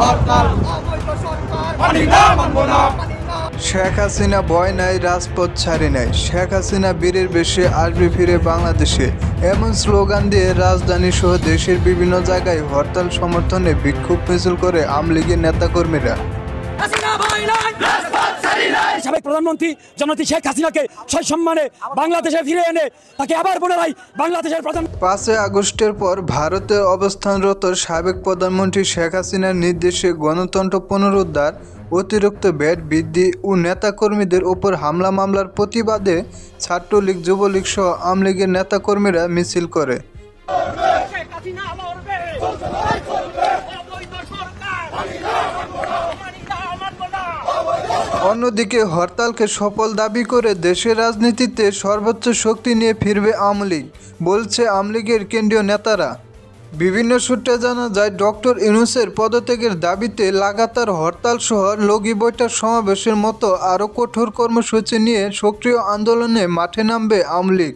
হরতাল মানি না, মানব না। শেখ হাসিনা ভয় নাই, রাজপথ ছাড়ি নাই। শেখ হাসিনা বীরের বেশে আসবে ফিরে বাংলাদেশে, এমন স্লোগান দিয়ে রাজধানী সহ দেশের বিভিন্ন জায়গায় হরতাল সমর্থনে বিক্ষোভ মিছিল করে আওয়ামী লীগের নেতাকর্মীরা। সাবেক প্রধানমন্ত্রী জননেত্রী শেখ হাসিনাকে সসম্মানে বাংলাদেশে ফিরে এনে তাকে আবার পুনরায় বাংলাদেশের প্রধান। 5 আগস্টের পর ভারতে অবস্থানরত সাবেক প্রধানমন্ত্রী শেখ হাসিনার নির্দেশে গণতন্ত্র পুনরুদ্ধার, অতিরিক্ত ভ্যাট বৃদ্ধি ও নেতাকর্মীদের ওপর হামলা মামলার প্রতিবাদে ছাত্রলীগ, যুবলীগ সহ আওয়ামী লীগের নেতাকর্মীরা মিছিল করে। অন্যদিকে হরতালকে সফল দাবি করে দেশের রাজনীতিতে সর্বোচ্চ শক্তি নিয়ে ফিরবে আওয়ামী লীগ, বলছে আওয়ামী লীগের কেন্দ্রীয় নেতারা। বিভিন্ন সূত্রে জানা যায়, ডক্টর ইউনূসের পদত্যাগের দাবিতে লাগাতার হরতাল সহ লগি বৈঠক সমাবেশের মতো আরও কঠোর কর্মসূচি নিয়ে সক্রিয় আন্দোলনে মাঠে নামবে আওয়ামী লীগ।